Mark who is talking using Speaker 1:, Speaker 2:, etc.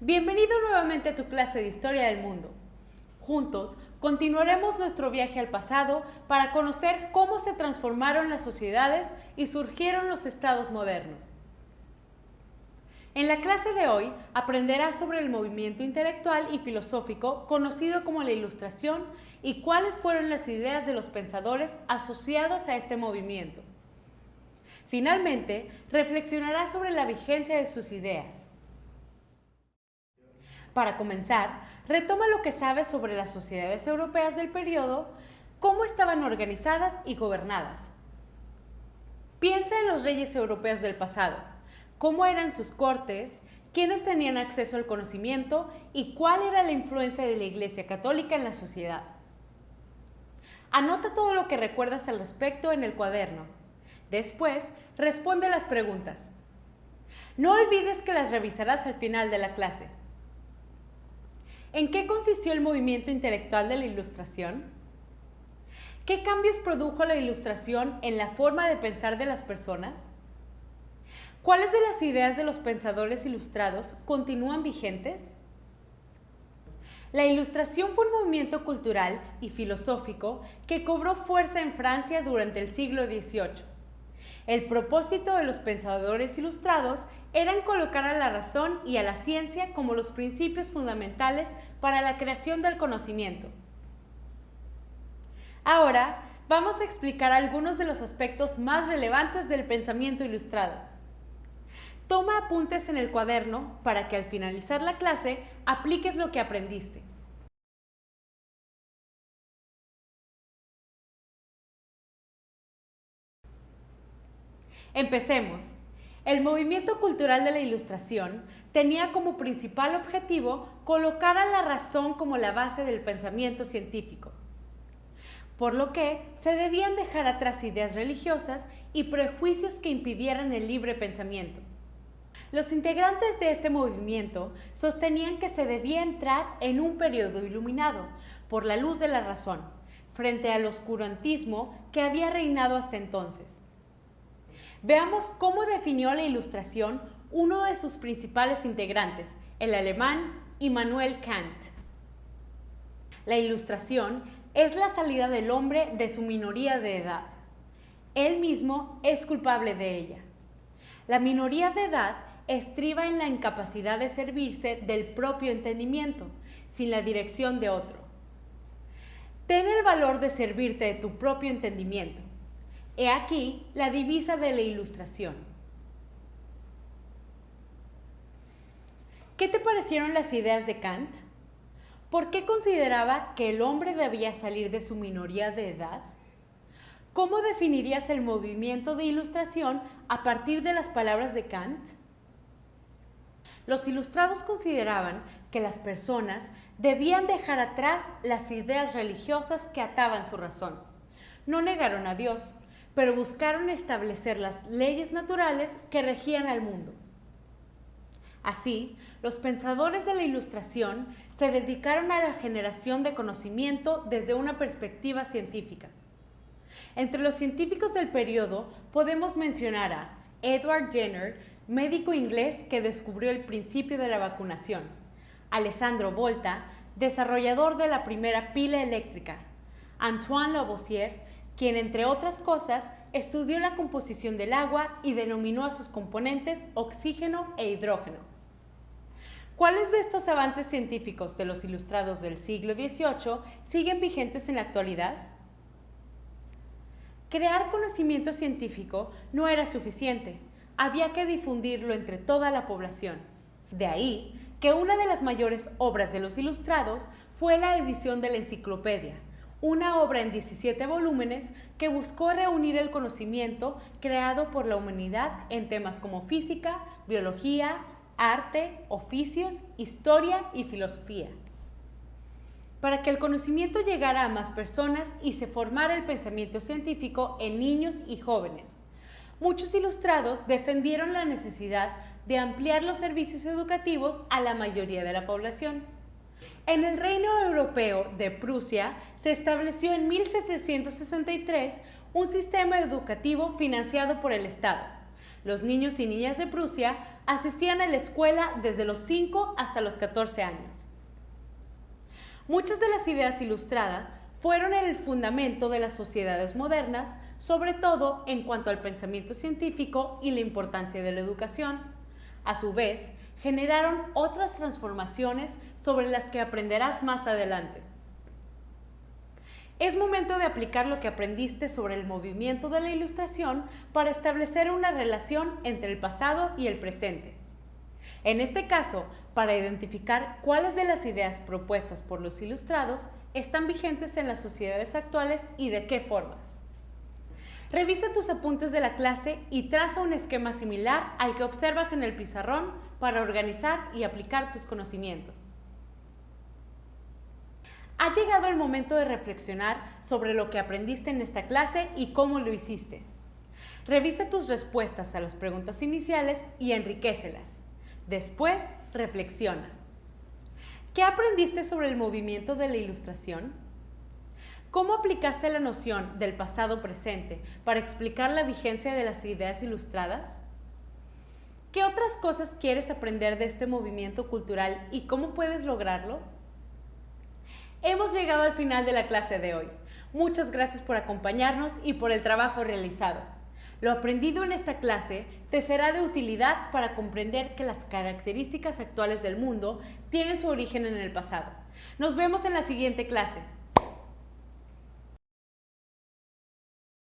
Speaker 1: Bienvenido nuevamente a tu clase de Historia del Mundo. Juntos continuaremos nuestro viaje al pasado para conocer cómo se transformaron las sociedades y surgieron los estados modernos. En la clase de hoy aprenderás sobre el movimiento intelectual y filosófico conocido como la Ilustración y cuáles fueron las ideas de los pensadores asociados a este movimiento. Finalmente, reflexionarás sobre la vigencia de sus ideas. Para comenzar, retoma lo que sabes sobre las sociedades europeas del periodo, cómo estaban organizadas y gobernadas. Piensa en los reyes europeos del pasado, cómo eran sus cortes, quiénes tenían acceso al conocimiento y cuál era la influencia de la Iglesia Católica en la sociedad. Anota todo lo que recuerdas al respecto en el cuaderno. Después, responde las preguntas. No olvides que las revisarás al final de la clase. ¿En qué consistió el movimiento intelectual de la Ilustración? ¿Qué cambios produjo la Ilustración en la forma de pensar de las personas? ¿Cuáles de las ideas de los pensadores ilustrados continúan vigentes? La Ilustración fue un movimiento cultural y filosófico que cobró fuerza en Francia durante el siglo XVIII. El propósito de los pensadores ilustrados era colocar a la razón y a la ciencia como los principios fundamentales para la creación del conocimiento. Ahora vamos a explicar algunos de los aspectos más relevantes del pensamiento ilustrado. Toma apuntes en el cuaderno para que al finalizar la clase apliques lo que aprendiste. Empecemos. El movimiento cultural de la Ilustración tenía como principal objetivo colocar a la razón como la base del pensamiento científico, por lo que se debían dejar atrás ideas religiosas y prejuicios que impidieran el libre pensamiento. Los integrantes de este movimiento sostenían que se debía entrar en un periodo iluminado por la luz de la razón, frente al oscurantismo que había reinado hasta entonces. Veamos cómo definió la Ilustración uno de sus principales integrantes, el alemán Immanuel Kant. La Ilustración es la salida del hombre de su minoría de edad. Él mismo es culpable de ella. La minoría de edad estriba en la incapacidad de servirse del propio entendimiento, sin la dirección de otro. Ten el valor de servirte de tu propio entendimiento. He aquí la divisa de la Ilustración. ¿Qué te parecieron las ideas de Kant? ¿Por qué consideraba que el hombre debía salir de su minoría de edad? ¿Cómo definirías el movimiento de Ilustración a partir de las palabras de Kant? Los ilustrados consideraban que las personas debían dejar atrás las ideas religiosas que ataban su razón. No negaron a Dios, pero buscaron establecer las leyes naturales que regían al mundo. Así, los pensadores de la Ilustración se dedicaron a la generación de conocimiento desde una perspectiva científica. Entre los científicos del periodo podemos mencionar a Edward Jenner, médico inglés que descubrió el principio de la vacunación, Alessandro Volta, desarrollador de la primera pila eléctrica, Antoine Lavoisier, quien, entre otras cosas, estudió la composición del agua y denominó a sus componentes oxígeno e hidrógeno. ¿Cuáles de estos avances científicos de los ilustrados del siglo XVIII siguen vigentes en la actualidad? Crear conocimiento científico no era suficiente, había que difundirlo entre toda la población. De ahí que una de las mayores obras de los ilustrados fue la edición de la enciclopedia, una obra en 17 volúmenes que buscó reunir el conocimiento creado por la humanidad en temas como física, biología, arte, oficios, historia y filosofía. Para que el conocimiento llegara a más personas y se formara el pensamiento científico en niños y jóvenes, muchos ilustrados defendieron la necesidad de ampliar los servicios educativos a la mayoría de la población. En el Reino Europeo de Prusia se estableció en 1763 un sistema educativo financiado por el Estado, Los niños y niñas de Prusia asistían a la escuela desde los 5 hasta los 14 años. Muchas de las ideas ilustradas fueron el fundamento de las sociedades modernas, sobre todo en cuanto al pensamiento científico y la importancia de la educación. A su vez, generaron otras transformaciones sobre las que aprenderás más adelante. Es momento de aplicar lo que aprendiste sobre el movimiento de la Ilustración para establecer una relación entre el pasado y el presente. En este caso, para identificar cuáles de las ideas propuestas por los ilustrados están vigentes en las sociedades actuales y de qué forma. Revisa tus apuntes de la clase y traza un esquema similar al que observas en el pizarrón para organizar y aplicar tus conocimientos. Ha llegado el momento de reflexionar sobre lo que aprendiste en esta clase y cómo lo hiciste. Revisa tus respuestas a las preguntas iniciales y enriquécelas. Después, reflexiona. ¿Qué aprendiste sobre el movimiento de la Ilustración? ¿Cómo aplicaste la noción del pasado presente para explicar la vigencia de las ideas ilustradas? ¿Qué otras cosas quieres aprender de este movimiento cultural y cómo puedes lograrlo? Hemos llegado al final de la clase de hoy. Muchas gracias por acompañarnos y por el trabajo realizado. Lo aprendido en esta clase te será de utilidad para comprender que las características actuales del mundo tienen su origen en el pasado. Nos vemos en la siguiente clase.